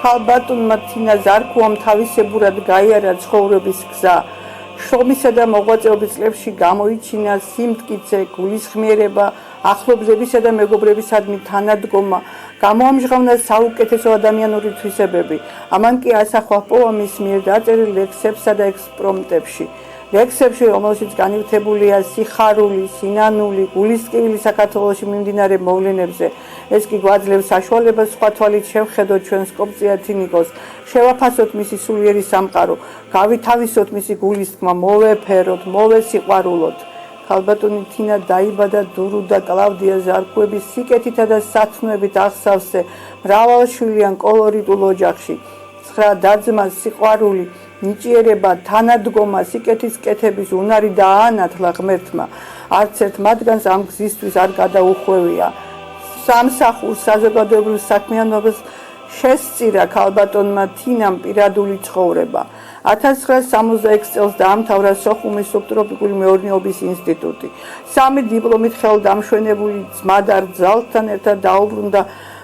ქალბატონმა თინა ზარქუამ თავისებურად გაიარა ცხოვრების გზა. შრომისა და მოღვაწეობის წლებში გამოიჩინა სიმტკიცე, გულისხმიერება, ახლობლებისა და მეგობრებისადმი თანადგომა, გამოამჟღავნა საუკეთესო ადამიანური თვისებები. ამან კი ასახვა პოემის მიერ დაწერილ ლექსებსა და ექსპრომტებში. ლექსებში, რომელშიც განივთებულია სიხარული, სინანული, გულისწყივილი საქართველოში მიმდინარე მოვლენებზე, ეს კი გვაძლევს საშუალებას სხვა თვალით შევხედოთ ჩვენს კოპწიათინიკოს, შევაფასოთ მისი სულიერი სამყარო, გავითავისოთ მისი გულისხმა, მოვეფეროთ, მოვესიყვარულოთ. ქალბატონი თინა დაიბადა დურუ და კლავდია ზარქუების სიკეთითა და სათნოებით აღსავსე მრავალშვილიან კოლორიტულ ოჯახში. 9 და-ძმა, სიყვარული, ნიჭიერება, თანადგომა, სიკეთის კეთების უნარი და აანათლა ღმერთმა. არც ერთ მათგანს ამ გზისთვის არ გადაუხვევია. სამსახურს საზოგადოებრივ საქმიანობას შესწირა ქალბატონმა თინამ პირადული ცხოვრება. 1966 წელს დაამთავრა სოხუმის სუბტროპიკული მეურნეობის ინსტიტუტი. 3 დიპლომით ხელდამშვენებული ძმა და რძალთან ერთად დაუბრუნდა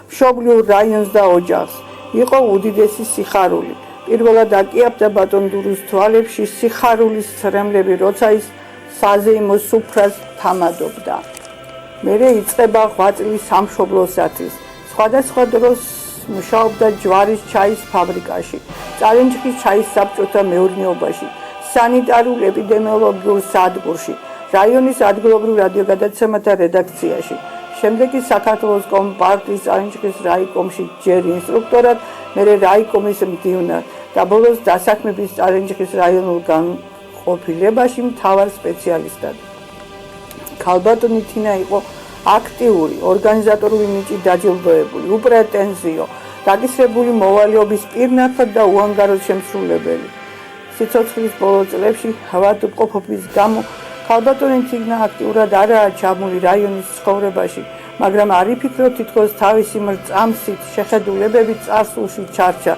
მშობლიურ რაიონს და ოჯახს. იყო უდიდესი სიხარული. პირველად აკიაფდა ბატონ დურუს თვალებში სიხარულის ცრემლები, როცა ის საზეიმო სუფრას თამადობდა. მერე იწყება 8 წლის სამშობლოსათვის. სხვადასხვა დროს მუშაობდა ჯვარის ჩაის ფაბრიკაში, წარენჯიხის ჩაის საბჭოთა მეურნეობაში, სანიტარულ ეპიდემიოლოგიურ სადგურში, რაიონის ადგილობრივ რადიოგადაცემათა რედაქციაში. შემდეგ კი საქართველოს კომპარტიის წარენჯიხის რაიკომში ჯერ ინსტრუქტორად, მერე რაიკომის მდივნად და ბოლოს დასაქმების წარენჯიხის რაიონულ განყოფილებაში მთავარ სპეციალისტად. ქალბატონი თინა იყო აქტიური, ორგანიზატორული ნიჭით დაჯილდოებული, უპრეტენზიო, დაკისრებული მოვალეობის პირნათლად და უანგაროდ შემსრულებელი. სიცოცხლის ბოლო წლებში ავადმყოფობის გამო ქალბატონი თინა აქტიურად არაა ჩაბმული რაიონის ცხოვრებაში, მაგრამ არ იფიქრო თითქოს თავისი მრწამსით შეხედულებებით წარსულში ჩარჩა,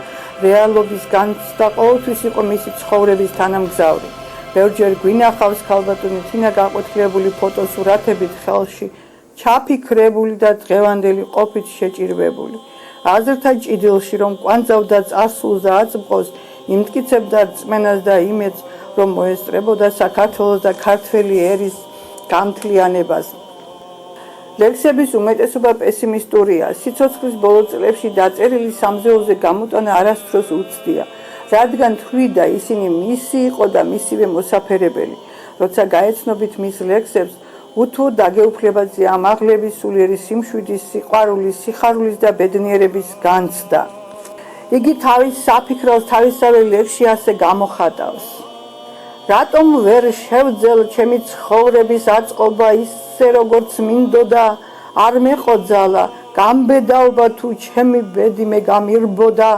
რეალობის განცდა ყოველთვის იყო მისი ცხოვრების თანამგზავრი. ბევრჯერ გვინახავს ქალბატონი თინა გაყვეთილებული ფოტოსურათებით ხელში ჩაფიქრებული და დღევანდელი ყოფით შეჭირვებული. აზრთა ჭიდილში რომ კვანძავდა წარსულს და აწმყოს, იმტკიცებდა რწმენას და იმედს, რომ მოესწრებოდა საქართველოს და ქართველი ერის გამთლიანებას. ლექსების უმეტესობა პესიმისტურია. სიცოცხლის ბოლო წლებში დაწერილი სამზეოზე გამოტანა არასდროს უცდია, რადგან თვლიდა ისინი მისი იყო და მისივე მოსაფერებელი. როცა გაეცნობით მის ლექსებს, უთუოდ დაგეუფლებათ ამაღლების, სულიერი სიმშვიდის, სიყვარულის, სიხარულის და ბედნიერების განცდა. იგი თავის საფიქროს თავისავე ლექსში ასე გამოხატავს. რატომ ვერ შევძელ ჩემი ცხოვრების აწყობა ისე როგორც მინდოდა, არ მეყოძალა, გამბედაობა თუ ჩემი ბედი მე გამირბოდა,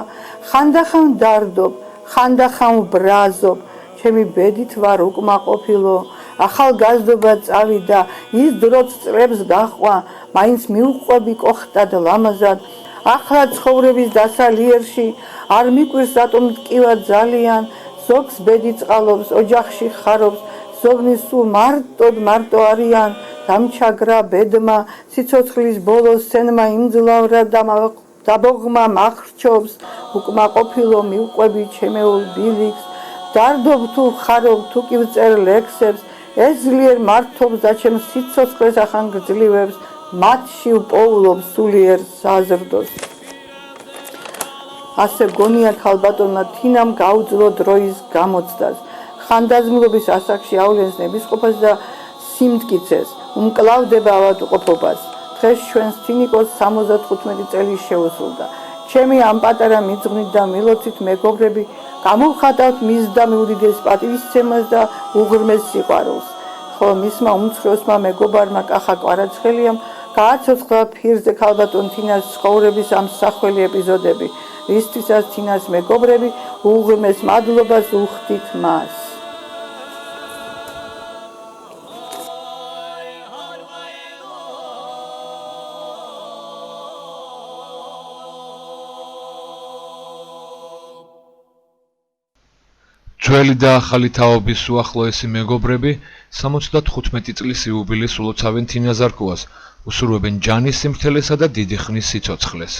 ხანდახან დარდობ, ხანდახან ვბრაზობ, ჩემი ბედით ვარ უკმაყოფილო, ახალგაზრდობა წავიდა, ის დროც წლებს გაჰყვა, მაინც მიუყვები კოხტად ლამაზად, ახლა ცხოვრების დასალიერში არ მიკვირს რატომ ტკივა ძალიან, ზოგს ბედი წყალობს, ოჯახში ხარობს, ზოგნი სულ მარტო არიან, დამჩაგრა ბედმა, სიცოცხლის ბოლოს სცენმა იმძლავრა და დაბოღმა მახრჩობს, უკმაყოფილო მიუყვები ჩემეულ ბილიქს, დარდობ თუ ხარობ თუ კი ვწერ ლექსებს, ეს ძლიერ მართობს და ჩემს სიცოცხლეს ახანგრძლივებს, მათში ვპოულობ სულიერ საზრდოს. ასე გონია ქალბატონმა თინამ გაუძლო დროის გამოცდას, ხანდაზმულობის ასაკში ავლენს ნებისყოფას და სიმტკიცეს, უმკლავდება ავადმყოფობას. დღეს ჩვენს თინიკოს 75 წელი შეუსრულდა. ჩემი ამ პატარა მიძღვნით და მილოცით მეგობრები გამოვხატავთ მისდამი უდიდეს პატივისცემას და უღრმეს სიყვარულს. ხოლო მისმა უმცროსმა მეგობარმა კახა კვარაცხელიამ გააცოცხლა ფირზე ქალბატონ თინას ცხოვრების ამ სახველი ეპიზოდები, რისთვისაც თინას მეგობრები უღრმეს მადლობას უხდით მას. ძველი და ახალი თაობის უახლოესი მეგობრები 75 წლის იუბილეს ულოცავენ თინა ზარქუას, უსურვებენ ჯანის სიმართლესა და დიდი ხნის სიცოცხლეს.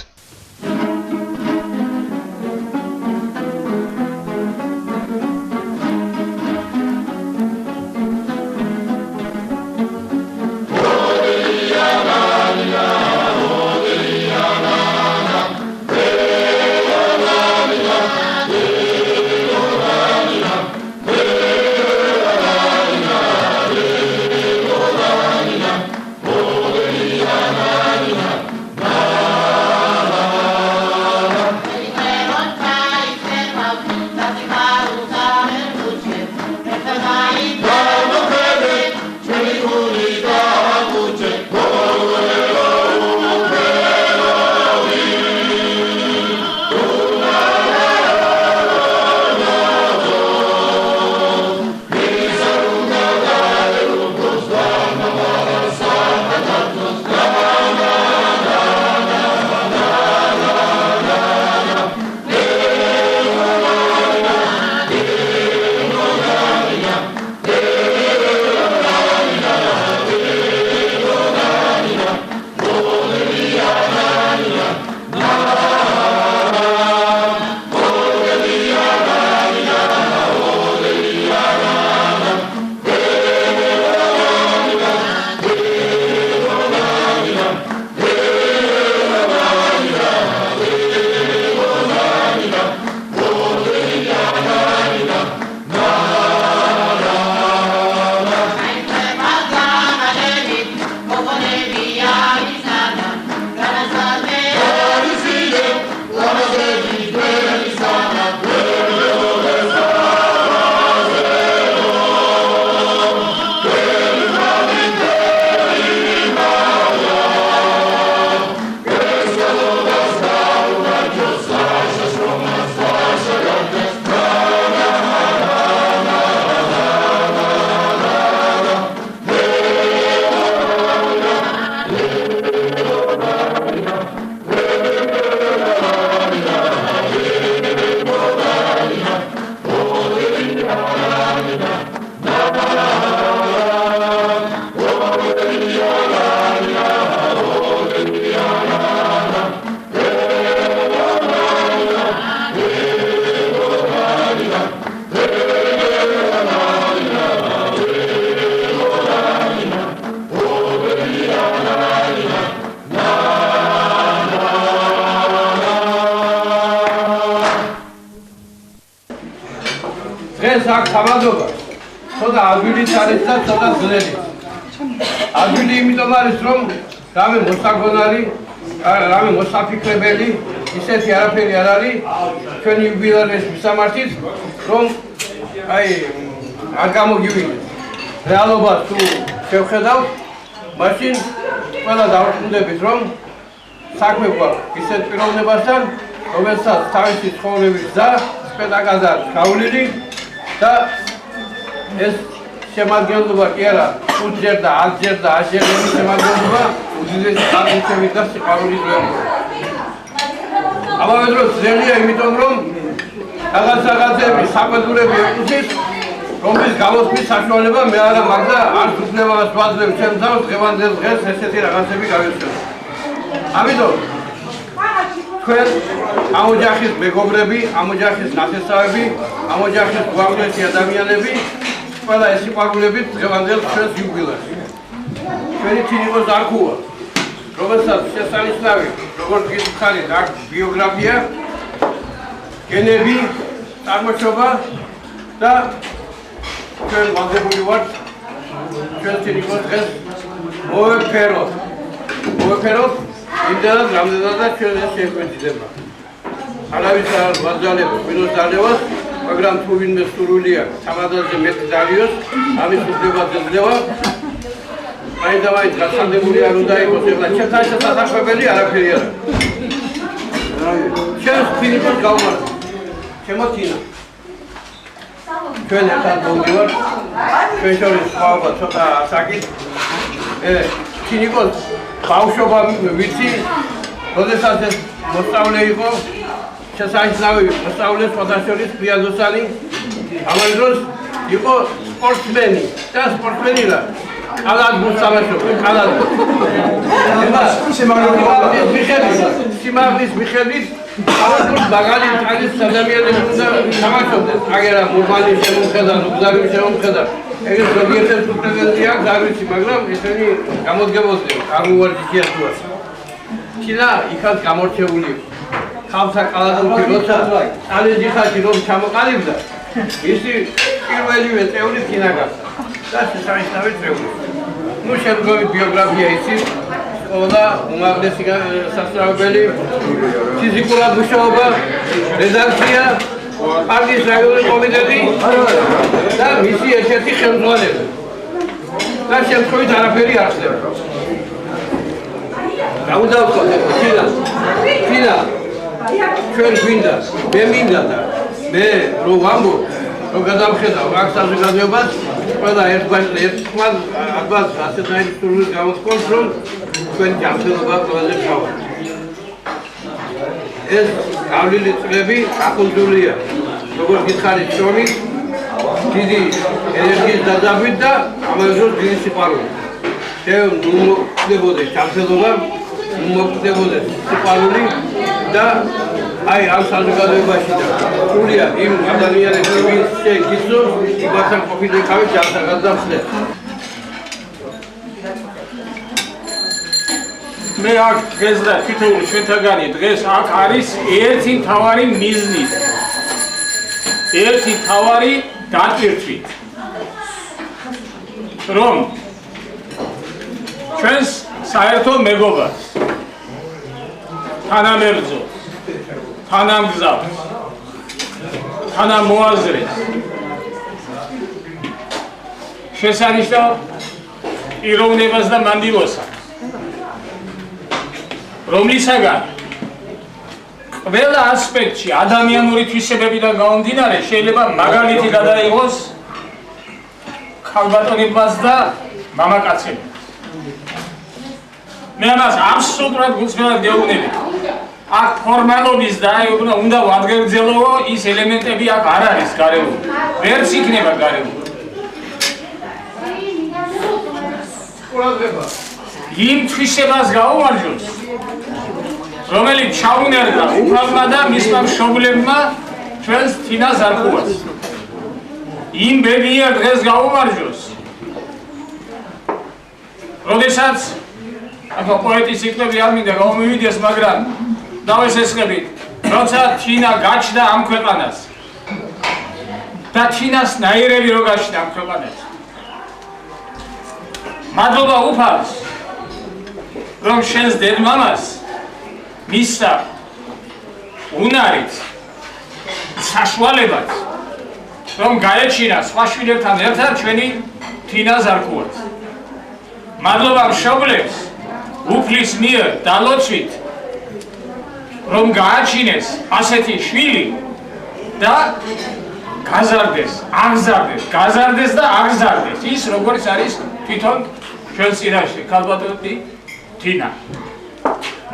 სამადობა. ცოტა ადვილიც არის და ცოტა ძნელი. ადვილი იმიტომ არის, რომ რამე მოსაგონარი, რამე მოსაფიქრებელი, ისეთი არაფერი არ არის ჩვენი იუბილერის მისამართით, რომ არ გამოგივიდეს. რეალობას თუ შევხედავთ, მაშინ ყველა დავარქმდებით, რომ საქმე გვაქვს ისეთ პიროვნებასთან, რომელსაც თავისი ცხოვრების გზა სპეტაკად არის გავლილი და ეს შემადგენლობა კი არა 5-ჯერ და 10-ჯერ და 100-ჯერ შემადგენლობა უდიდესი აღნიშნებით და სიყვარულით ველია. ამავე დროს ძნელია იმიტომ, რომ რაღაცები საკვეთურები ეკუთვნის, რომლის გამოსვლის საშუალება მე არა მაქვს და არც უფლებას ვაძლევ ჩემს თავს დღევანდელ დღეს ესეთი რაღაცები გავიხსენო. ამიტომ თქვენ ამ ოჯახის მეგობრები, ამ ოჯახის ნათესავები, ამ ოჯახის უაღრესი ადამიანები, ყველა ეს სიყვარულებით დღევანდელ ჩვენს იუბილეებს. ჩვენი თინიკოს დარქუა, რომელსაც შესანიშნავი, როგორც გითხარით, აქვს ბიოგრაფია, გენები, წარმოშობა და ჩვენ ვაგებული ვართ ჩვენ თინიკოს დღეს მოვეფეროთ. იმდენად რამდენადაც ჩვენ ეს შეგვეცდება. არავის არ ვაძალებ მინოს დალევას, მაგრამ თუ ვინმე სურვილია სამადაზე მეტი დალიოს, ამის უფლება ძლევა. მაინც გასანდებული არ უნდა იყოს, ეხლა ჩემთან შესაძლებელი არაფერი არ არის. ჩვენს თინიკოს გავმართ. ჩემო თინა. ჩვენ ერთად მოვდივართ, ჩვენ შორის სხვაობა ცოტა ასაკით. თინიკოს ბავშვობა ვიცი, როდესაც ეს მოსწავლე იყო, შესანიშნავი მოსწავლე სხვადასხვა პრიადოსანი, ამავე დროს იყო სპორტსმენი და სპორტსმენი რა კალად მოსწავლეობა, კალად. სიმაღლის მიხედვით ალბათ მაგალი ტანის ადამიანები უნდა თამაშობდნენ. აგერა მურმანი შემომხედა, ნუგზარი შემომხედა. ეგრეთ ზოგიერთი პრეტენზია აქვს, არ ვიცი, მაგრამ ესენი გამოდგებოდნენ, არ უვარჯიშია თუას. თინა იქაც გამორჩეული იყო. ხალხსა კალადობი როცა წალენჯი ხალხი რომ ჩამოყალიბდა, ისი პირველივე წევრი თინა გახდა. და შესანიშნავი წევრი. ნუ შემდგომი ბიოგრაფია იცის, სკოლა, უმაღლესი სასწავლებელი, ფიზიკურად მუშაობა, რედაქცია, პარტიის რაიონული კომიტეტი და მისი ერთ-ერთი ხელმძღვანელი. და შემთხვევით არაფერი არ ხდება. დაუდავთქვათ, თინა, ჩვენ გვინდა, მე მინდა და მე რო ვამბობ, რო გადავხედავ აქ საზოგადოებას, ყველა ერთგვარ ალბათ ასეთნაირი სურვილით გამოსკონს, რომ თქვენი ჯანმრთელობა ყველაზე მთავარი. ეს გავლილი წლები აკუნძულია, როგორც გითხარით, შრომით, დიდი ენერგიის დაძაბვით და ამავე დროს დიდი სიყვარულით. ჩვენ მოვკვდებოდეს ჯანმრთელობა, მოვკვდებოდეს სიყვარული და აი ამ საზოგადოებაში და სრულიად იმ ადამიანებში, ვინც შეგიცნობს, იმასთან ყოფილი იქავით ჯანსაღად და ხდეთ. მე აქ დღეს და თითოეული ჩვენთაგანი დღეს აქ არის ერთი მთავარი მიზნი, ერთი მთავარი დატვირთვით, რომ ჩვენს საერთო მეგობარს, თანამებრძოლს, თანამგზავრს, თანამოაზრეს შესანიშნავ პიროვნებას და მანდილოსს, რომლისაგან ყველა ასპექტში ადამიანური თვისებებიდან გამომდინარე შეიძლება მაგალითი გადაიღოს ქალბატონებმაც და მამაკაცებმაც. მე ამას აბსოლუტურად გულწრფელად გეუბნები. აქ ფორმალობის და უნდა ვადგერძელო ის ელემენტები აქ არ არის გარეული. ვერც იქნება გარეული. იმ თვისებას გაუმარჯოს, რომელიც ჩაუნერგა უფალმა და მისმა მშობლებმა ჩვენს თინას ზარქუას. იმ ბედნიერ დღეს გაუმარჯოს, როდესაც ახლა პოეტის სიტყვები არ მინდა გამომივიდეს, მაგრამ დავესესხებით, როცა თინა გაჩნდა ამ ქვეყანას, და თინას ნაირები რო გაჩნდა ამ ქვეყანაში. მადლობა უფალს, რომ შენს დედმამას მისცა უნარით, საშუალებად, რომ გაეჩინა სხვა შვილებთან ერთად ჩვენი თინა ზარქუაც. მადლობა მშობლებს უფლის მიერ დალოცვით, რომ გააჩინეს ასეთი შვილი და გაზარდეს და აღზარდეს ის როგორც არის თვითონ ჩვენ წინაშე ქალბატონი თინა.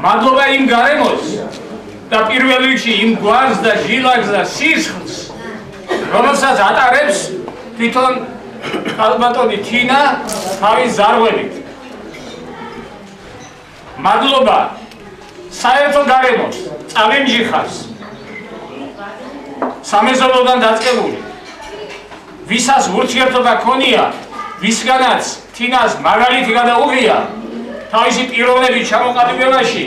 მადლობა იმ გარემოს და პირველ რიგში იმ გვარს და ჟილაკს და სისხლს, რომელსაც ატარებს თვითონ ქალბატონი თინა თავის ზარღვებით. მადლობა საერთო გარემოს, წალენჯიხას, სამეზობლოდან დაწყებული, ვისაც ურთიერთობა ქონია, ვისგანაც თინას მაგალითი გადაუღია თავისი პიროვნების ჩამოყალიბებაში,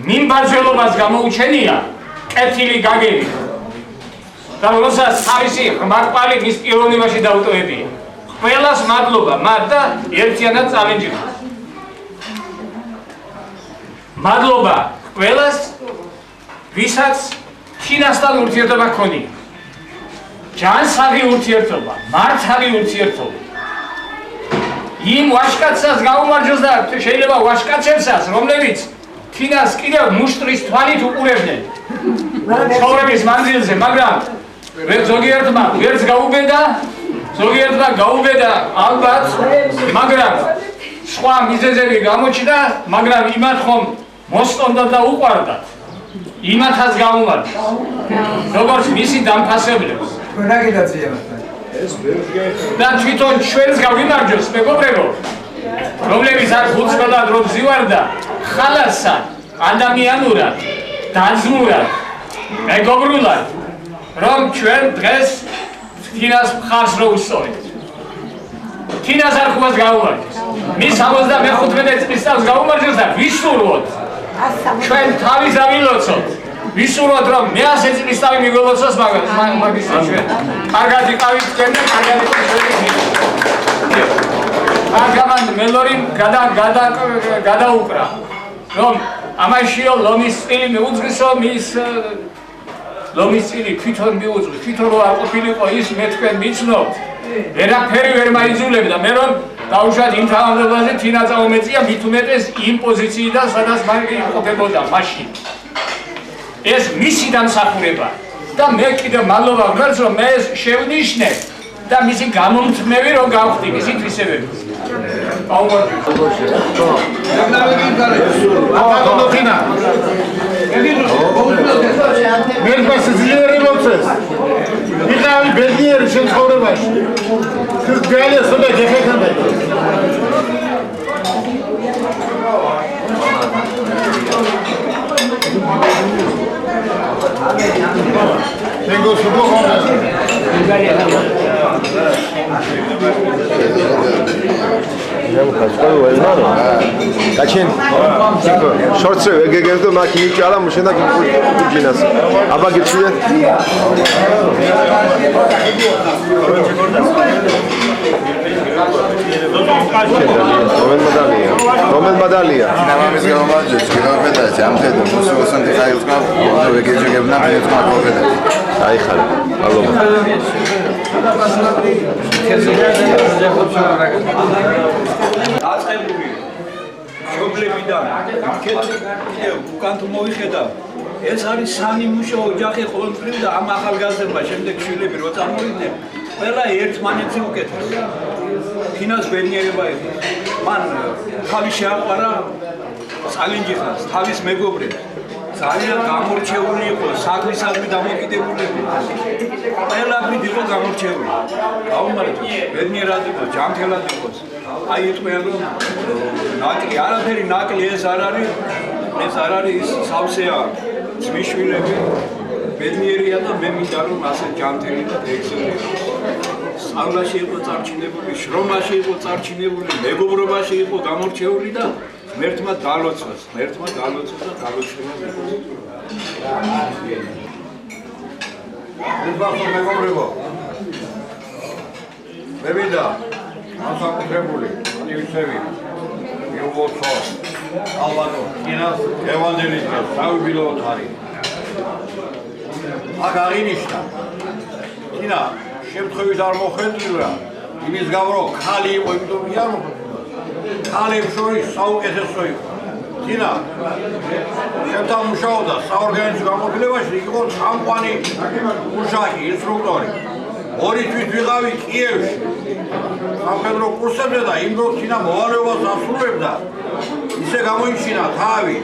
მიმბაძველობას გამოუჩენია კეთილი გაგებით და როდესაც თავისი ღმერთყალი მის პიროვნებაში დაუტოვებია. ყველას მადლობა მათ და ერთიანად წალენჯიხას. მადლობა ყველას, ვისაც თინასთან ურთიერთობა ქონია. ჯანსაღი ურთიერთობა, მართალი ურთიერთობა. იმ ვაჟკაცსაც გაუმარჯოს და შეიძლება ვაჟკაცებსაც, რომლებიც თინას კიდევ მუშტრის თვალით უყურებდნენ ცხოვრების მანძილზე, მაგრამ ზოგიერთმა ვერც გაუბედა, ზოგიერთმა გაუბედა ალბათ, მაგრამ სხვა მიზეზები გამოჩნდა, მაგრამ იმათ ხომ მოსტონდა და უყვარდათ. იმათაც გაუმარჯოს, როგორც მისი დამფასებლებს. და თვითონ ჩვენს გავიმარჯოს, მეგობრებო, რომლებიც არ ხუცბელად რომ ზივარდა, ხალასად, ადამიანურად, დაძმურად, მეგობრულად, რომ ჩვენ დღეს თინას მხარს რო უსწორეთ. თინას არქუას გაუმარჯოს. მის 75 წლის თავს გაუმარჯოს და ვისურვოთ. ჩვენ თავის ავილოცოთ. ვისურვოთ რომ მე 100 წლის თავი მიგოლოცოს მაგის ჩვენ. კარგად იყავით თქვენ და კარგად იყავით ჩვენი. აგამან მელორიმ გადაუკრა. რომ ამაშიო ლომის წილი მიუძღისო მის ლომის წილი თვითონ მიუძღი. თვითონ რო არ ყოფილიყო ის მე თქვენ მიცნობთ. ვერაფერი ვერ მაიძულებდა. მე რომ დაუშვათ იმ თანამდებობაზე თინა წაუმეწია მით უმეტეს იმ პოზიციიდან სადაც მან იმყოფებოდა მაშინ. ეს მისი დამსახურება და მე კიდევ მადლობა ვღერს რომ მე ეს შევნიშნე და მისი გამომთმევი რომ გავხდი მისი თვისებები. იყავი ბედნიერი შენ ცხოვრებაში. გალია სულა გეხეთანდა. Tengo su poco. Kaçın? Şortsu, geldi makine çalan mı? Şuna gidiyoruz. Aba geçiyor. Roman madalya. Namamiz gelmez. Çıkıyor da camda musu olsun diye ayıkma. Onu geçecek evden ayıkma kopede. Ayıkar. Allah'ım. მშობლებიდან იქეთ უკან თუ მოიხედავ ეს არის სანიმუშო ოჯახი ყოველდღიურ და ამ ახალგაზრდა შემდეგ შვილები რო წარმოვიდნენ ყველა ერთმანეთზე უკეთეს თინას ბედნიერება იყო მან თავი შეაყვარა წალენჯიხას თავის მეგობრებს ძალიან გამორჩეული იყო საქმისადმი დამოკიდებულები ყველაფრით იყო გამორჩეული გაუმარჯოს ბედნიერად იყო ჯანმრთელად იყო აი იტყვიან რომ ნაკლი არაფერი ნაკლი ეს არ არის ის სავსეა ძმისშვილები ბედნიერია და მე მინდა რომ ასე ჯანმრთელი და ექსელი სწავლაში იყო წარჩინებული შრომაში იყო წარჩინებული მეგობრობაში იყო გამორჩეული და ღმერთმა დალოცვას და დალოცება იყოს ეზბასო მეგობრებო. მე მინდა განსაკუთრებული მივიცევი მიუღოთ ალბათო კინას ევანდელისტის საუბრობთ არის. აქ აღინიშნა კინა შემთხვევით არ მოხერხდა იმის გამო რომ ხალი იყო იმიტომ კი არ მოხერხდა. ხალებს შორის საუკეთესო იყო. კინა შემთან მუშაობდა საორგანიზო განყოფილებაში იყო წამყვანი მუშაკი ინსტრუქტორი. ორი თვით ვიყავი კიევში სამხედრო კურსებზე და იმ დროს კინა მოვალეობას ასრულებდა. ისე გამოიჩინა თავი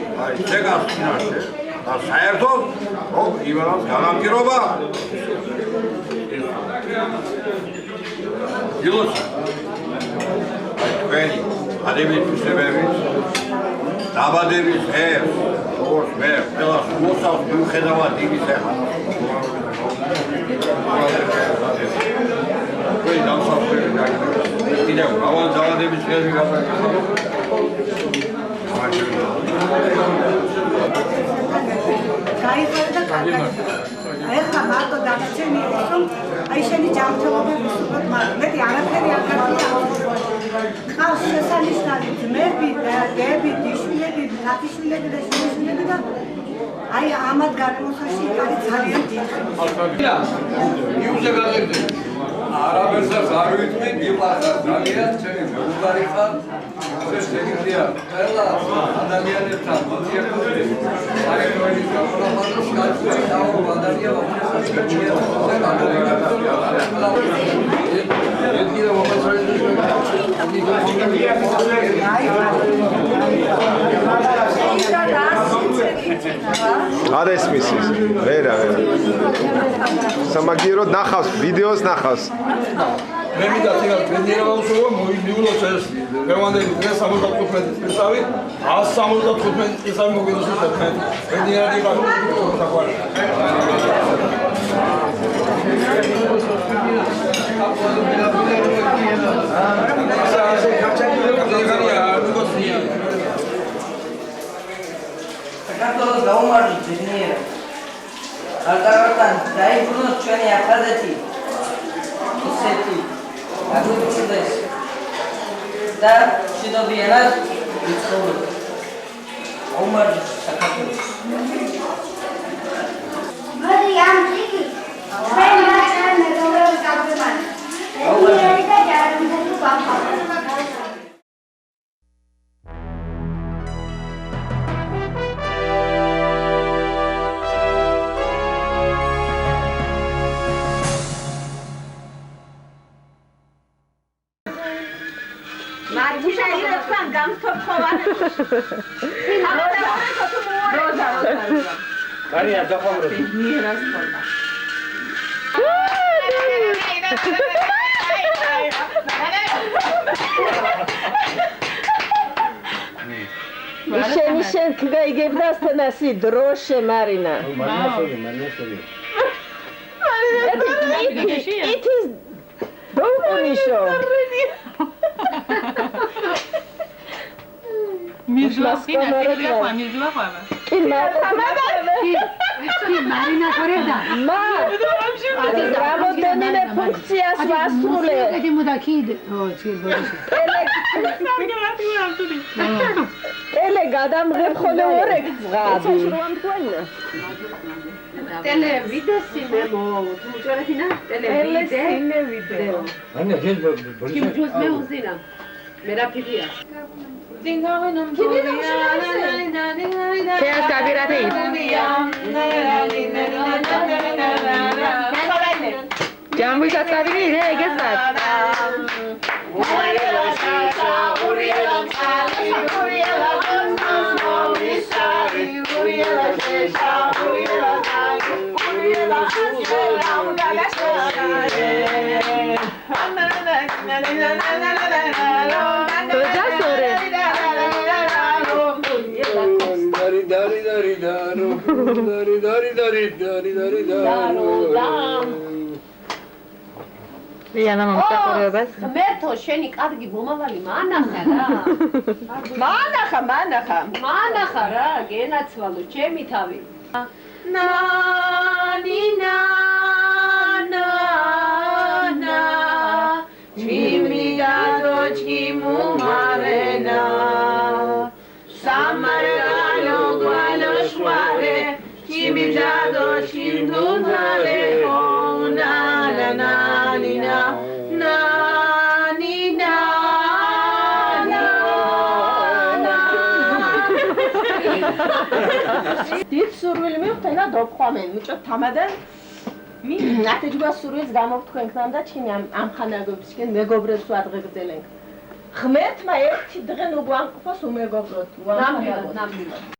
ცეკას წინაშე და საერთოდ რომ იმას განაპირობა ილოცა თქვენი ადების ფსებების დაბადების დღეს როგორც მე ყველას მოსავს მიუხედავად იმისა თქვენი დამსახურებული გაგებია კიდევ ავალ დაბადების დღეს გაიხარდა კარგად. ეხლა მარტო დაგჩენია რომ აი შენი ჯანმრთელობების უფრო მეტი არაფერი არ გაქვს. ყავს შესანიშნავი ძმები, დები, დიშვილები, ნათიშვილები და შვილები და აი ამათ გარემოსაში არის ძალიან დიდი. იუზე გაგებდი. არაბერსაც არ ვიტყვი, მიყარხარ ძალიან ჩემი მეუბარი ხარ. შეგიძლია ყველა ადამიანებთან მოცემული საერთოების განხორციელებას კაცი დავა არის მისის ვერა სამაგიეროდ ნახავს ვიდეოს ნახავს მე მინდა თქო ბენიერა უსულო მოვივლოთ ეს პერმანენტი დღეს 75 წესავი 175 წესავი მოგიდოს თქვენ ბენიერა იყო საყვარი საქართველოს გაუმარჯვეთ ბედნიერად. ალტართან დაიბრუნოთ ჩვენი აფხაზეთი. ისეთი აგვიწყდეს და შედობიანად ვიცხოვროთ. გაუმარჯვეთ საქართველოს. მოდი ამ წიგნი ჩვენ მაშინ მეგობრებს გავდევართ. ბედნიერი და ჯანმრთელი გვაქვს. Maria, zapomnę. Nie raz wolno. Misian tutaj gimnasta nasi droższe Marina. It is Dominisho. Marina correda. Ma. Ramodonine funkcijas vasule. Idemo da kid. Oh, çirboş. Ele gadamღებ ხოლე ორეკ ზღაბი. Televideo mucioratina? Televideo. Anne gel Kim cüz me uzina. Mera pilia. Θεάς καβίρατε. Ჯამბույთა წავიდი რე ეგეცად. Diana მომსახურებას. ღმერთო, შენი კარგი მომავალი მანახა რა. მანახა რა, გენაცვალო ჩემი თავი. ნანინა dočki mu marena Samargalo gualo šuare Čimi za dočki dunale Oh na na na ni na na ni na დიდ სურვილი მივხვდენა დოფხვამენ მიჭოთ თამადან ნათეჯგვა სურვილს გამოვთქვენქნამ და ჩინი ამ ხანაგობისკენ მეგობრებს ვადღეგრძელენ ღმერთმა ერთი დღე ნუ გვამყოფოს უმეგობროთ ნამდვილად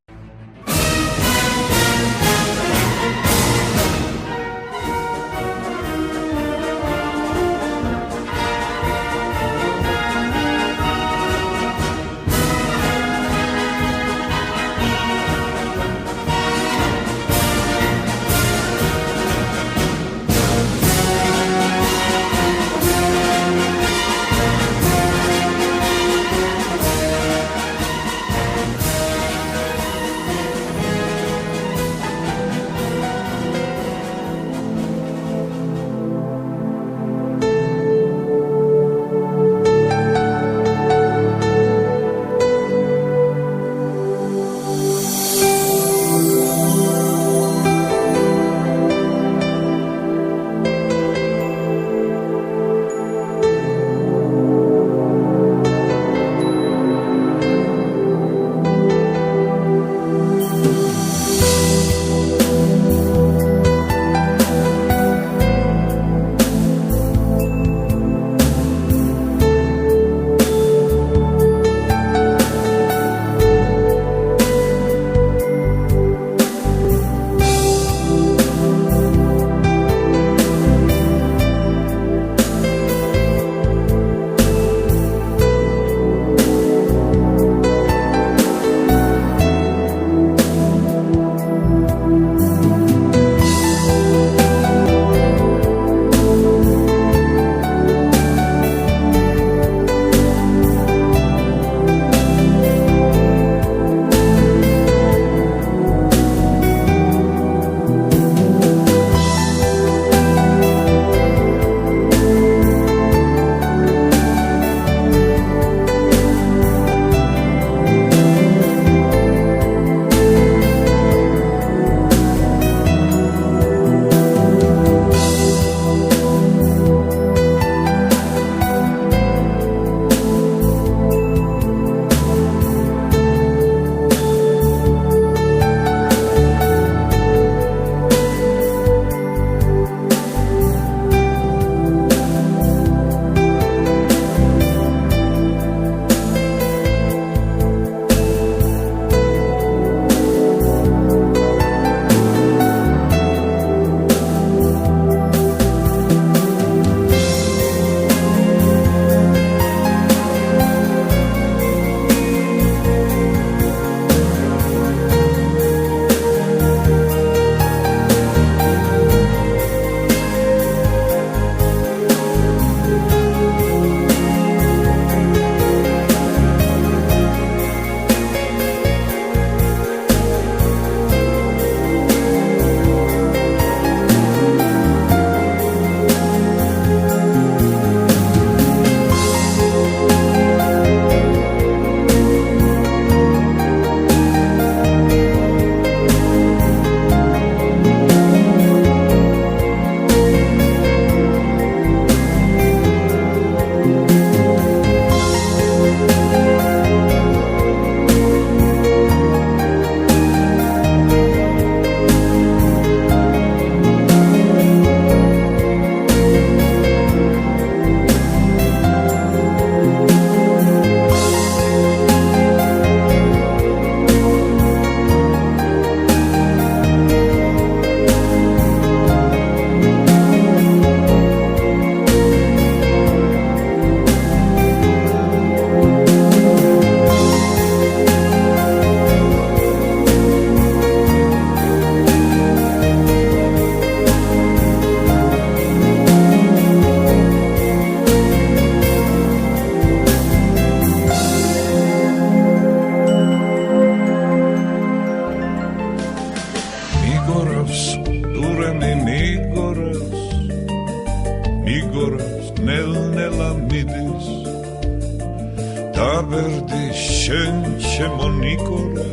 დაბერდი შენ ჩემო ნიკორა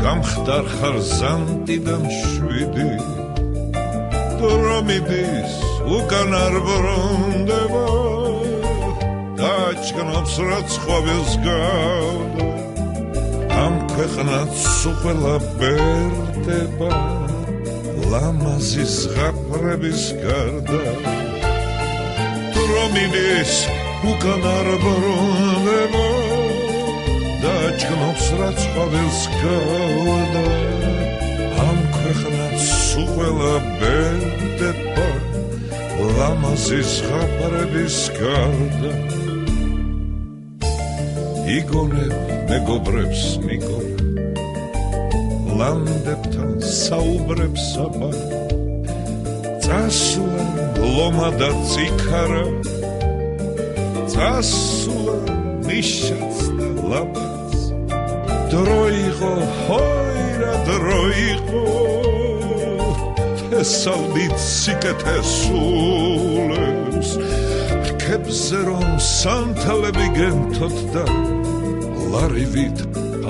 გამხდარ ხარ ზანტიდან 7 დრომიდის უკან არ ბრუნდება დაჩქნობს რაც ხვავის გავდა ამ ქვეყნად სულ ბერდება ლამაზი ზღაპრების გარდა დრომიდის უკან არ ბრუნდება დაჩქნობს რაც ხვავის გავდა ამ ქვეყნად სულ ბერდება ლამაზი ზღაპრების გარდა იგონებ მეგობრებს ნიკორა ლანდებთან საუბრებს აბა წასვლა ლომა და ციქარა წასვლა ნიშაც და ლაბაც დრო იყო ჰოირა დრო იყო თესავდით სიკეთეს სულებს რქებზე რომ სანთლები გენთოთ და ლარივით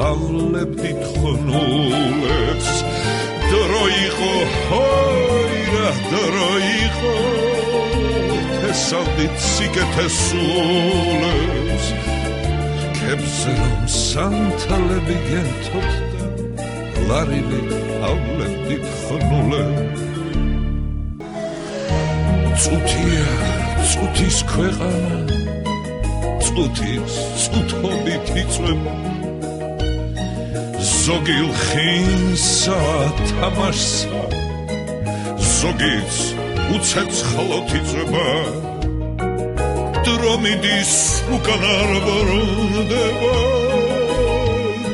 ავლებდით ხნულებს დრო იყო ჰოირა დრო იყო თესავდით სიკეთეს სულებს რქებზე რომ სანთლები გენთოთ და ლარივით ავლებდით ხნულებს წუთია წუთის ქვეყანა წუთის წუთობით იწვება ზოგი ხინსა თამაშსა ზოგიც უცეცხლოთ იწვება დრომიდის უკან არ ბრუნდება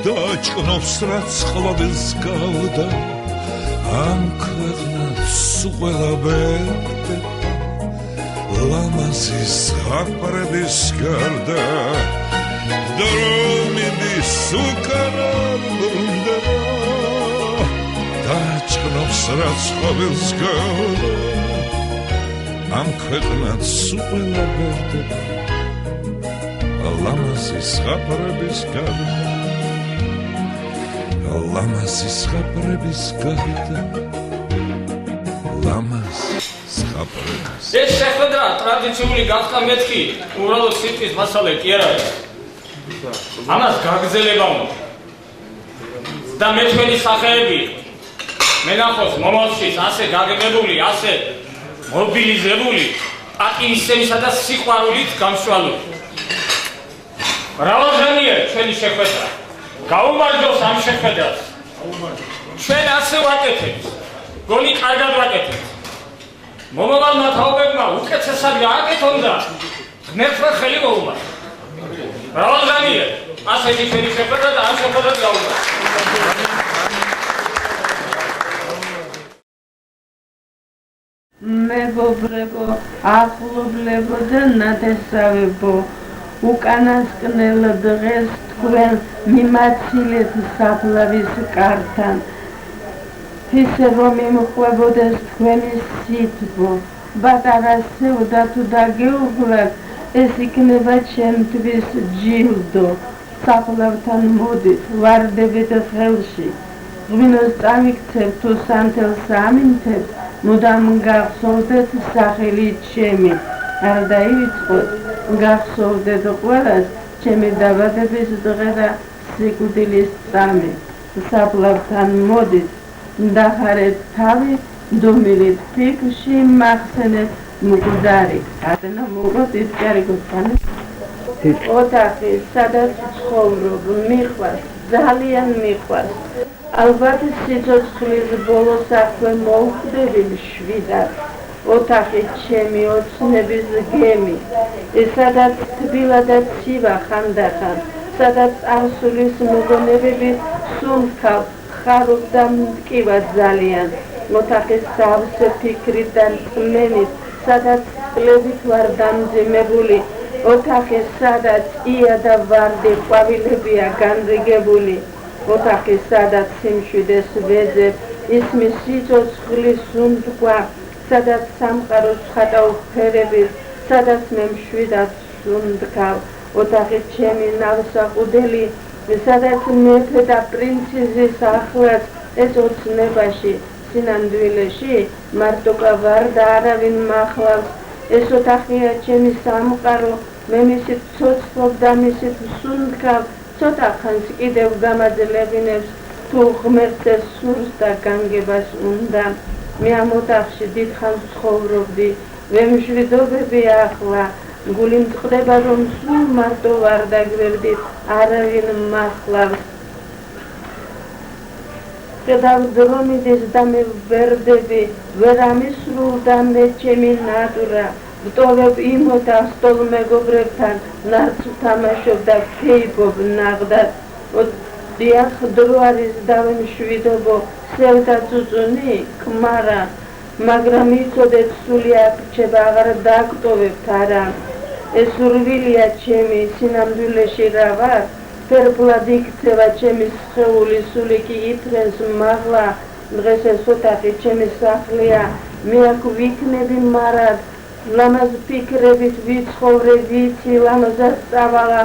დაჭკნობს რაც ხვავის გავდა ამ ქვეყნად სულ ბერდება ლამაზი ზღაპრების გარდა დრომიდის უკან არ ბრუნდება დაჭკნობს რაც ხვავის გავდა ამ ქვეყნად სულ ბერდება ლამაზი ზღაპრების გარდა ლამაზი ზღაპრების გარდა ლამაზი ზღაპრების ეს შეხვედრა ტრადიციული გახდა მეთქი უბრალოდ სიტყვის მასალა კი არ არის ამას გაგრძელება უნდა და მე თქვენი სახეები მენახოს მომავალშიც ასე გაგებებული ასე მობილიზებული პატივისცემისა და სიყვარულით გამშვალული მრავალდღიანი ჩვენი შეხვედრა გაუმარჯოს ამ შეხვედრას ჩვენ ასე ვაკეთებთ გონი კარგად ვაკეთებთ მომავალმა თაობებმა უკეთესად გააკეთონ და ღმერთმა ხელი მოუმართონ მრავალდღიანი ასეთი ჩვენი შეხვედრა და ამ შეხვედრას გაუმარჯოს მეგობრებო, ახლობლებო და ნათესავებო, უკანასკნელ დღეს თქვენ მიმაცილეთ საფლავის კართან. ისე რომ იმხვებოდეს თქვენი სითბო, პატარა სევდა თუ დაგეუღლათ, ეს იქნება ჩემთვის ჯილდო. საფლავთან მოდით, ვარდებით ხელში. ღვინოს წამიქცევთ თუ სანთელს ამინთებთ, მუდამ გახსოვდეთ სახელი ჩემი, არ დაივიწყოთ, გახსოვდეთ ყველას ჩემი დაბადების დღე და სიკვდილის წამი. საფლავთან მოდით, დახარეთ თავი, დუმილით ფიქრში, მახსენეთ მკვდარი. ატენა მოგოთ ისკარი გოთანე. ოთახი, სადაც ცხოვრობ, მიყვარს, ძალიან მიყვარს. ალბათ სიცოცხლის ბოლო საქმე მოვხდები მშვიდად. ოთახი ჩემი ოცნების გემი, სადაც თბილა და ცივა ხანდახან, სადაც წარსულის მოგონებები სუნთქავ, ხარობ და მტკივა ძალიან. ოთახი სავსე ფიქრით და წმენით, სადაც წყლებით ვარ დამძიმებული. ოთახი სადაც ია და ვარდი ყვავილებია განრიგებული. ოთახი სადაც სიმშვიდეს ვეძებ, ისმის სიცოცხლის სუნთქვა, სადაც სამყაროს ხატავ ფერების, სადაც მე მშვიდად სუნთქავ, ოთახით ჩემი ნავსაყუდელი, სადაც მეფე და პრინცესის ახლაც ეს ოცნებაში, სინამდვილეში, მარტოკა ვარ და არავინ მახლავს. ეს ოთახია ჩემი სამყარო, მე მისით ცოცხლობ და მისით ვსუნთქავ, ცოტა ხანს კიდევ გამაძლებინებს, თუ ღმერთს სურს და განგებას უნდა. მე ამ ოთახში დიდხანს ცხოვრობდი, ვემშვიდობები ახლა, გული მწყდება რომ სულ მარტო ვარ და გვერდით არავინ მახლავს. გადავდრომიდეს და მე ვერდები, ვერ ამისრულდა მე ჩემი ნატურა, ვტოვებ იმ ოთახს სტოლ მეგობრებთან, ნარც ვთამაშობ და ვქეიფობ ნაღდად. დიახ, დრო არის და ვემშვიდობო, სევდა წუწუნი, ქმარა, მაგრამ იცოდეთ სული აქ-რჩება, აღარ დაგვტოვებთ არა. ეს სურვილია ჩემი, სინამდვილეში რა ვარ, ფერფლად იქცევა ჩემი სხეული, სული კი ითრენს მაღლა, დღეს ეს ოთახი ჩემი სახლია, მე აქ ვიქნები მარად, ლამაზ ფიქრებით ვიცხოვრე, ვიცი, ლამაზად წავალა,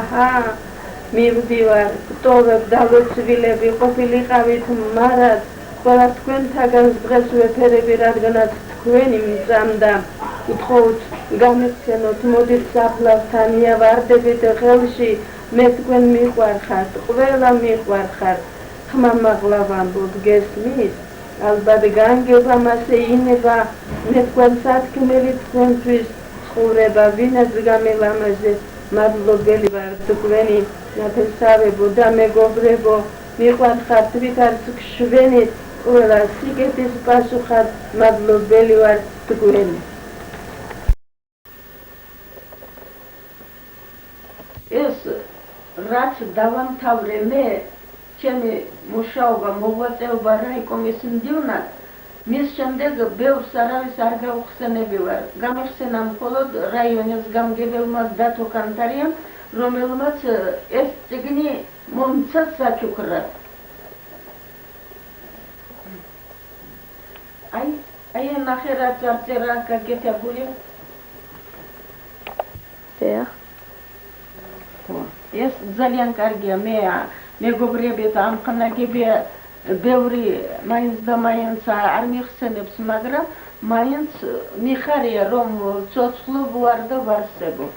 მივდივარ, ვტოვებ და ვეცვილები, ყოფილიყავით მარად, ყველა თქვენთაგანს დღეს ვეფერები, რადგანაც თქვენი მწამდა. უთხოვთ, გამეცენოთ, მოდით საფლავთანია ვარდებით ხელში, მე თქვენ მიყვარხართ, ყველა მიყვარხართ. ხმა მაღლა ვამბობ, გესმის? ალბათ განგება მასე ინება, მე თქვენ სათქმელი თქვენთვის ცხოვრება, ვინაც გამელამაზე, მადლობელი ვარ თქვენი ნათესავებო და მეგობრებო, მიყვარხართ, ვითარც გშვენით, ყველა სიკეთის პასუხად მადლობელი ვარ თქვენი. ეს რაც დავამთავრე მე, ჩემი მუშაობა, მოღვაწეობა რაიკომის მდივნად, მის შემდეგ ბევრს არავის არ გავხსენებივარ. გამიხსენა მხოლოდ რაიონის გამგებელმა დათო კანთარიამ, რომელმაც ეს წიგნი მომცა საჩუქრად. აი ნახე რაც არ წერა გაკეთებული. ეს ძალიან კარგია, მეგობრებით ამხნაგებია, ბევრი მაინც და მაინც არ მიხსენებს, მაგრამ მაინც მიხარია რომ ცოცხლობ ვარ და ვარსებო.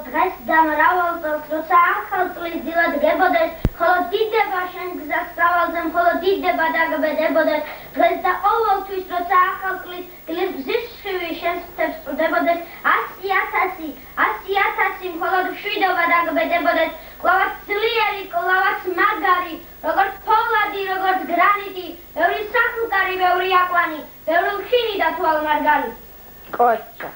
დღეს და მრავალწელს, როცა ახალ წლის დილად გებოდეს, ხოლო დიდება შენ გზას სწავალზე, ხოლო დიდება დაგბედებოდეს. დღეს და ყოველთვის, როცა ახალ წლის დილის გზის სხივი შენს ფრთებს წვდებოდეს, 100,000 მხოლოდ მშვიდობა დაგბედებოდეს. კლავაც ძლიერი, კლავაც მაგარი, როგორც ფოლადი, როგორც გრანიტი, ბევრი სახლკარი, ბევრი აკვანი, ბევრი ლხინი და თვალმარგალი. კოჩა.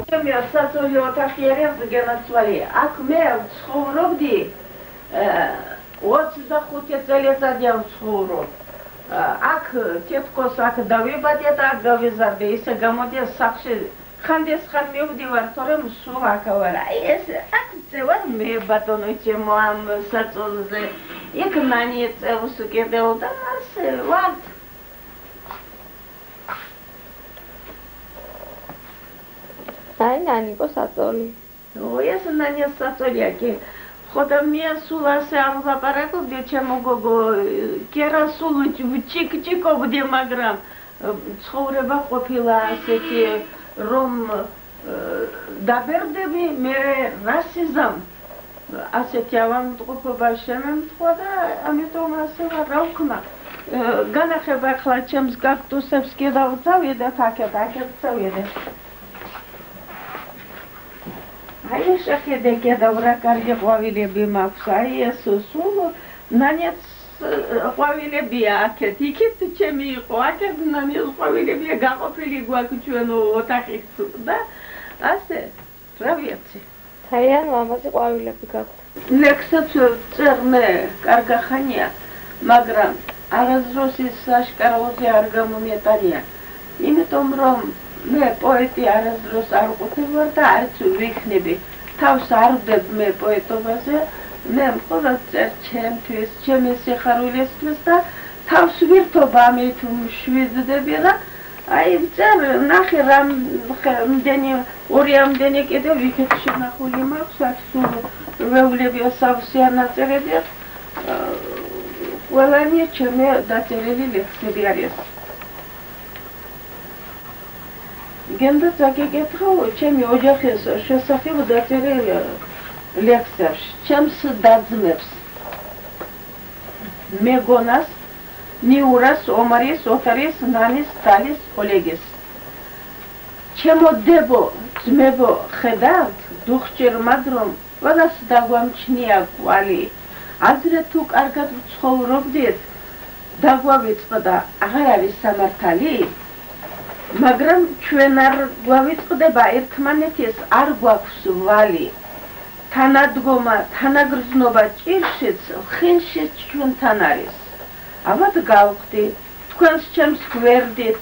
ჩემი საწოლი ოთახი არის განაცვალია. აქ მე ვცხოვრობდი 25 წელიწადია ვცხოვრობ. აქ თითქოს აქ დავიბადე და აქ გავიზარდე, ისე გამოდი სახლში ხანდესხან მივდივარ, თორემ სულ აქ ვარ. აი ეს აქ წევარ მე ბატონო ჩემო ამ საწოლზე. იქ მანი წევს კიდევ და ასე ვარ. აი ნანიკო საწოლი. ეს ნანია საწოლია კი. ხოდა მე სულ ასე არ ვლაპარაკობდი ჩემო გოგო, კერა სულ ვჭიკჭიკობდი, მაგრამ ცხოვრება ყოფილა ასეთი, რომ დაბერდები, მე რასიზამ ასეთი ავადმყოფობა შემემთხვა და ამიტომ ასე რა ვქნა. განახება ახლა ჩემს კაქტუსებს კიდევ წავიდე, აქეთ წავიდე. აი შეხედე კიდევ რა კარგი ყვავილები მაქვს, აი ეს სულ ნანიაც ყვავილებია აქეთ, იქით ჩემი იყო, აქეთ ნანიაც ყვავილებია გაყოფილი გვაქვს ჩვენ ოთახით და ასე, რა ვიცი. ძალიან ლამაზი ყვავილები გაქვთ. ლექსებს წერ მე, კარგა ხანია, მაგრამ არასდროს ის აშკაროზე არ გამომეტანია, იმიტომ რომ მე პოეტი არასდროს არ ვყოფილვარ და არც ვიქნები. თავს არ ვდებ მე პოეტობაზე, მე მხოლოდ წერ ჩემთვის, ჩემი სიხარულისთვის და თავს ვირთობ ამით მშვიდდები და აი წარ ნახე რამდენი ორი ამდენი კიდე ვიქეთ შენახული მაქვს აქ სულ ვეულებია სავსე ანაწერებია ყველანი ჩემი დაწერილი ლექსები არის გენდა წაგეკითხო ჩემი ოჯახის შესახებ დაწერილი ლექსებში ჩემს დაძმებს მეგონას ნიურას ომარის ოთარის ნანის დალის ოლეგის ჩემო დებო ძმებო ხედავთ დუხჭირმად რომ ყველას დაგვამჩნია კვალი აზრე თუ კარგად ვცხოვრობდით დაგვავიწყდა აღარ არის სამართალი მაგრამ ჩვენ არ გვავიწყდება ერთმანეთის არ გვაქვს ვალი თანადგომა თანაგრძნობა ჭირშიც ხინშიც ჩვენთან არის ავად გავხდი თქვენს ჩემს გვერდით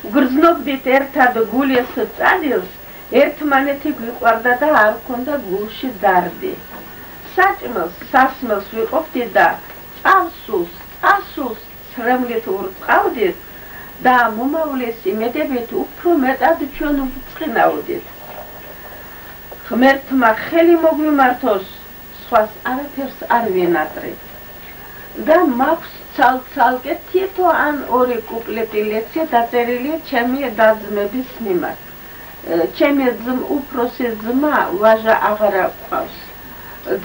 ვგრძნობდით ერთად გულის წადილს ერთმანეთი გვიყვარდა და არ ქონდა გულში დარდი საჭმელს სასმელს ვიყოფდით და წასულს ცრემლით ურწყავდით და მომავლის იმედებით უფრო მეტად ჩვენ ვწყინავდით ღმერთმა ხელი მოგვიმართოს სხვას არაფერს არ ვინატრით და მაქვს ცალ-ცალკე თითო ან ორი კუპლეტი ლექსი დაწერილი ჩემი დაძმების მიმართ ჩემი უფროსი ძმა ვაჟა აღარა ყავს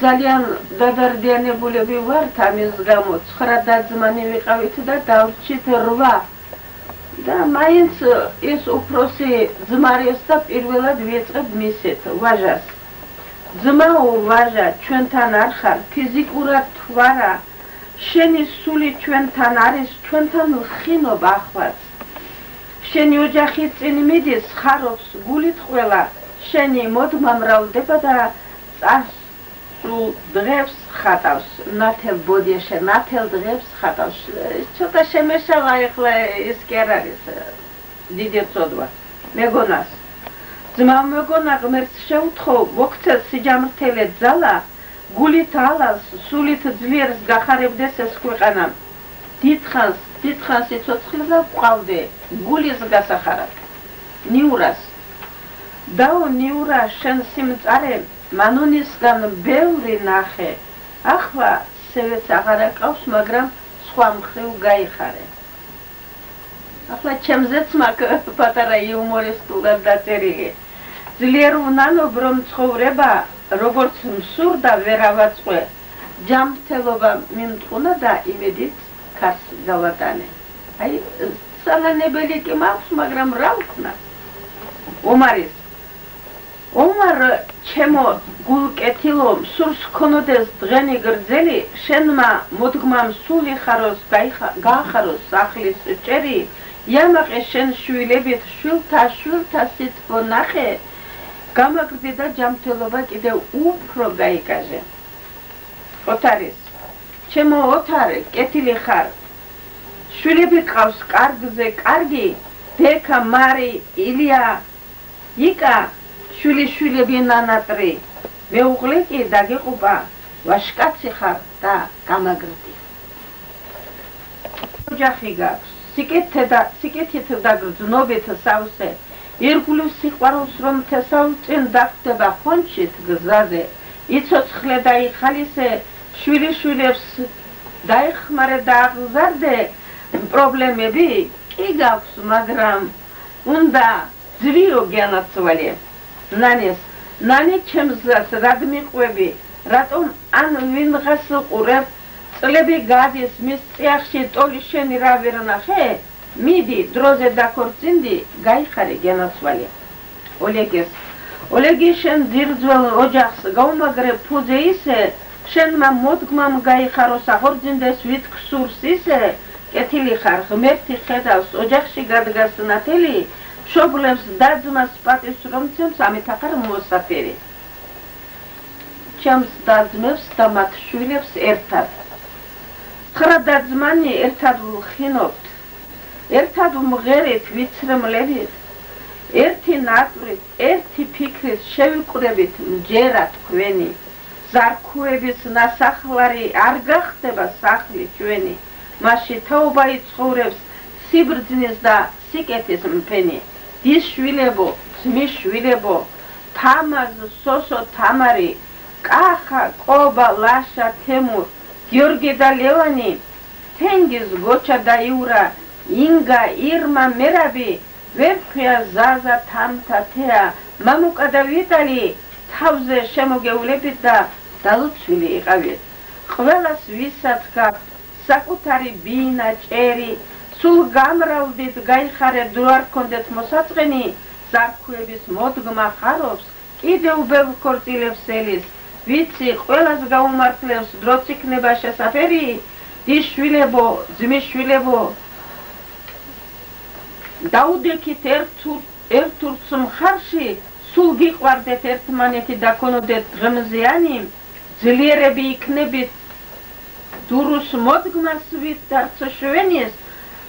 ძალიან დადარდიანებულები ვართ ამის გამო 9 დაძმანი ვიყავით და დავრჩით 8 და მაინც ეს უფროსი ძმარეს და პირველად ვიწყებ მისეთ ვაჟას ძმაო ვაჟა ჩვენთან არ ხარ ფიზიკურად თუ არა შენი სული ჩვენთან არის ჩვენთან ხინობ ახლაც შენი ოჯახი წინ მიდის ხარობს გულით ყველა შენი მოდმა მრავლდება და წასულ დღეს ხატავს ნათელ ბოდიაშე ნათელ დღეს ხატავს ცოტა შემეშალა ეხლა ეს კი არ არის დიდი წოდვა მეგონას ძმა მეგონა ღმერთს შეუთხოვ მოგცე სიჯამრთელე ძალა გულით ალას სულით ძლიერს გახარებდეს ეს ქვეყანა დიდხანს სიცოცხლე და ვყავდე გულის გასახარად ნიურას დაო ნიურა შენ სიმწარე მანონისგან ბევრი ნახე ახლა სევეც აღარ აკავს მაგრამ სხვა მხრივ გაიხარე ახლა ჩემზეც მაქვს პატარა იუმორისტულად დაწერილი ძლიერ უნანობ რომ ცხოვრება როგორც მსურდა ვერავაწყვე ჯანმრთელობა მიმწყუნა და იმედით ქარს გავატანე აი სანანებელი კი მაქვს მაგრამ რა ვქნა ომარ ჩემო გულკეთილო სურს ქონოდეს დღენი გრძელი შენმა მოდგმამ სული ხაროს გაახაროს სახლის ჭერი იამაყე შენ შვილებით შვილთა სიტყვა ნახე გამაგრდი და ჯანმრთელობა კიდევ უფრო გაიკაჟე ოთარის ჩემო ოთარე კეთილი ხარ შვილები ყავს კარგზე კარგი დექა მარი ილია იკა შვილები ნანატრი მეუღლე კი დაგეყובה ვაშკაცი ხარ და გამაგრდი ოჯახი გაქვს სიკეთით და გრძნობით სავსე ირგვლივ სიყვარულს რომ თესავწინ დაგხვდება ხონჩით გზაზე იცოცხლე და იხალისე შვილიშვილებს დაეხმარე და აღზარდე პრობლემები კი გაქვს მაგრამ უნდა ძლიო განაცვალე ნანი ჩემს რად მიყვები რატომ ან ვინღას უყურებ წლები გადის მის წიაღში ტოლი შენი რა ვერ ნახე მიდი დროზე დაქორწინდი გაიხარე განაცვალე ოლეგი შენ ძირძველ ოჯახს გაუმაგრე ფუძე ისე შენმა მოდგმამ გაიხაროს აღორძინდეს ვითქვსურს ისე კეთილი ხარ ღმერთი ხედავს ოჯახში გადგას ნათელი მშობლებს დაძმას პატივს რომ ცემს ამით ახარ მოსაფერი ჩემს დაძმებს და მათ შვილებს ერთად 9 დაძმანი ერთად ვხინობთ ერთად ვმღერით ვიცრემლებით ერთი ნატრით ერთი ფიქრით შევიკვრებით მჯერა თქვენი ზარქუების ნასახლარი არ გახდება სახლი ჩვენი მასში თაობა იცხოვრებს სიბრძნის და სიკეთის მფენი, დის შვილებო, ძმის შვილებო, თამაზ, სოსო, თამარი, კახა, კობა, ლაშა, თემურ, გიორგი და ლევანი, თენგიზ, გოჩა და იურა, ინგა, ირმა, მერაბი, ვერფხია, ზაზა, თამთა, თეა, მამუკა და ვიტალი, თავზე შემოგეულებით და დალუცვილი იყავით. ყველას ვისაც გაქვთ საკუთარი ბინა, ჭერი, სულ გამრავლდით, გაიხარეთ, დრო არ გქონდეთ მოსაწყენი, ზარქუების მოდგმა ხარობს, კიდევ ბევრ ქორწილებს ელის, ვიცი, ყველას გაუმართლებს, დროც იქნება შესაფერი, დის შვილებო, ძმის შვილებო, დაუდექით ერთ ურთს მხარში, სულ გიყვარდეთ ერთმანეთი და ქონოდეთ დღემზიანი, ძლიერები იქნებით, დურუს მოდგმას ვით დარც შვენის,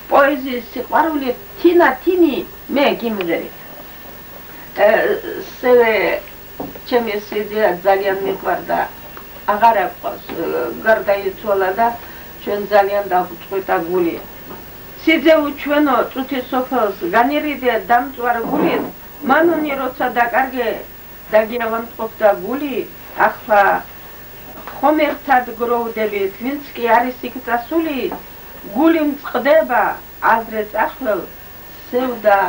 პოეზიის სიყვარული თინა თინი მე გიმღერით. ჩემი სიდია ძალიან მიყვარდა, აღარ აყვავს, გარდაიცვალა და ჩვენ ძალიან დავუწყვეტა გული. სიძე უჩვენო წუთის სოფელს განერიდე დამწვარ გულით, მანონი როცა დაკარგე დაგიავამტყოფდა გული, ახლა ხომ ერთად გროვდებით, ვინც კი არის იქ წასული, გული მწყდება, აზრე წახვალ, სევდა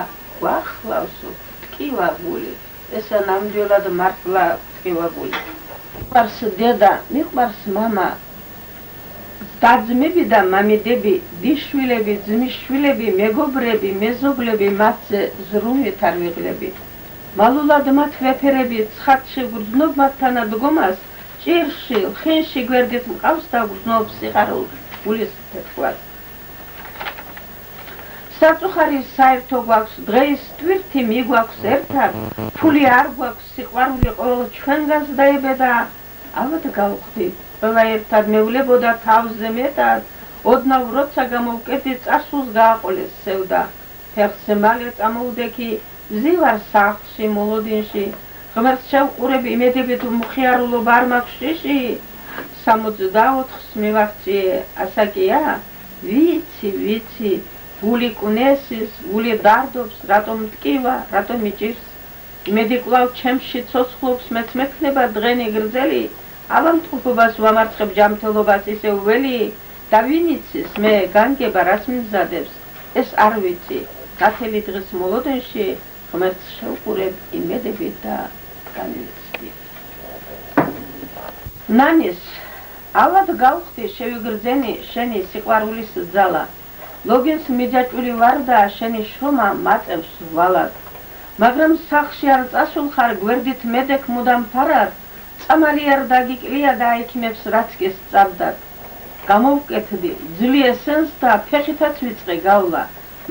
გვახლავსო, ტკივა გული, ესა ნამდვილად მართლა ტკივა გული. მიყვარს დედა, მიყვარს მამა, დაძმები და მამიდები, დისშვილები, ძმისშვილები, მეგობრები, მეზობლები, მათზე ზრუნვით არ ვიღლები. მალულად მათ ვეფერები, ცხადში გრძნობ მათთან დგომას, ჭირში, ხინში გვერდით მყავს და გრძნობს სიყვარულს, გულის თეთრას. საწუხარის საერთო გვაქვს, დღეის ტვირთი მიგვაქვს ერთად, ფული არ გვაქვს, სიყვარული ყოველ ჩვენგანს დაებედა, ავად გავხდით, ყველა ერთად მეულებოდა თავზე მეტად, ოდნავ როცა გამოვკეტი წარსულს გააყოლეს სევდა, ფეხზე მალე წამოუდექი, ვზივარ სახლში, მოლოდინში, ღმერთს შევყურები, იმედებით მხიარულობა არ მაქვს შიში, 64-ს მივაქციე, ასაკია, ვიცი, გული კუნესის, გული დარდობს, რატომ მტკივა, რატომ იჭირს, იმედი კვლავ ჩემში ცოცხლობს, მეც მექნება დღენი გრძელი, ავამტყოფობას ვამარცხებ ჯანმრთელობას ისევ ველი და ვინ იცის მე განგება რას მიმზადებს, ეს არ ვიცი, გათელი დღის მოლოდინში, ღმერთს შევყურებ იმედებით და განვიცდი. ნანის, ავად გავხდი შევიგრძენი შენი სიყვარულის ძალა, ლოგინს მიჯაჭვილი ვარ და შენი შრომა მაწევს ვალად, მაგრამ სახლში არ წასულხარ გვერდით მედექ მუდამ ფარად, წამალი არ დაგიკლია და აიქიმებს რაც კი სწავდად. გამოვკეთდი, ძლიე სენს და ფეხითაც ვიწყე გავლა,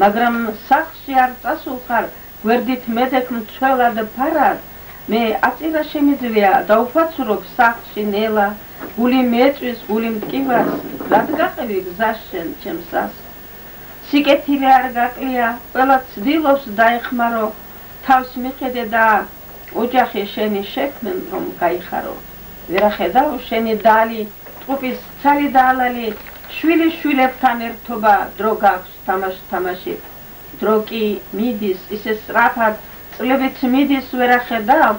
მაგრამ სახლში არ წასულხარ გვერდით მედექ მცველად ფარად, მე აწირა შემიძლია დაუფაცურობ სახლში ნელა, გული მეწვის, გული მტკივას, რად გაყევი გზას შენ ჩემსას. სიკეთილი არ გაკლია, ყველა ცდილობს დაეხმარო, თავს მიხედე და ოჯახი შენი შექმენ რომ გაიხარო. ვერახედავ შენი დალი, ტყუპის ცალი და ალალი, შვილი შვილებთან ერთობა, დრო გაქვს თამაშით. დრო კი მიდის, ისე სწრაფად, წლებიც მიდის ვერახედავ,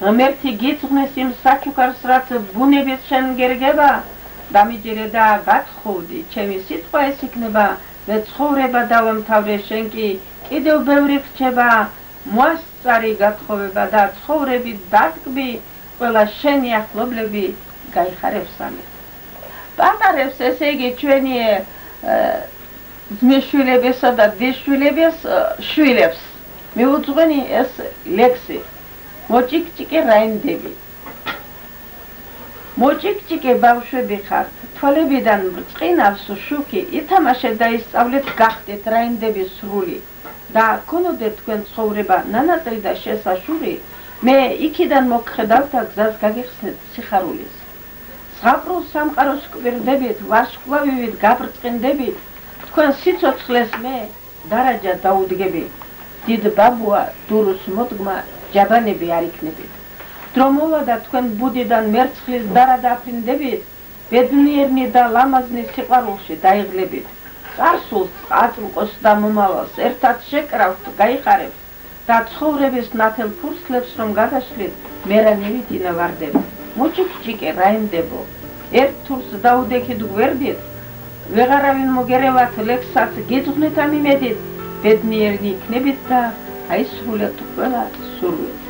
ღმერთი გიძღნეს იმ საჩუქარს, რაც ბუნებით შენ გერგება, დამიჯერე და გათხოვდი, ჩემი სიტყვა ეს იქნება, მე ცხოვრება დავამთავრე, შენ კი კიდევ ბევრი რჩება, მოასწარი გათხოვება და ცხოვრებით დადგმი, ყველა შენი ახლობლები გაიხარებს ამით. პატარებს ესე იგი ჩვენი ძმისშვილებისა და დისშვილების შვილებს. მიუძღვენი ეს ლექსი. მოჭიკჭიკე რაინდები. მოჭიკჭიკე ბავშვები ხართ, თვალებიდან ბრწყინავს შუქი, ითამაშეთ და ისწავლეთ გახდეთ რაინდების სრული. და ქონოდეთ თქვენ ცხოვრება ნანატრი და შესაშური, მე იქიდან მოგხედავთ და გზას გაგიხსნეთ სიხარულის. ზღაპრულ სამყაროს კვირდებით, ვარსკვლავივით გაბრწყინდებით, თქვენ სიცოცხლეს მე დარაჯა დაუდგები. დიდ ბაბუა, დურუს მოდგმა, ჯაბანები არ იქნებით. დრო მოვა და თქვენ ბუდიდან მერცხლის დარა დაფრინდებით, ბედნიერნი და ლამაზნი სიყვარულში დაიღლებით. წარსულს, აწმყოს და მომავალს ერთად შეკრავთ, გაიხარებთ და ცხოვრების ნათელ ფურცლებს რომ გადაშლით, მერანივით ინავარდებით. მოჭიქჭიკე რაიმდებო, ერთ თურს დაუდექით გვერდით, ვეღარავინ მოგერევათ ლექსსაც გიძღვნით ამ იმედით, ბედნიერი იქნებით და აისრულებთ ყველა სურვილს.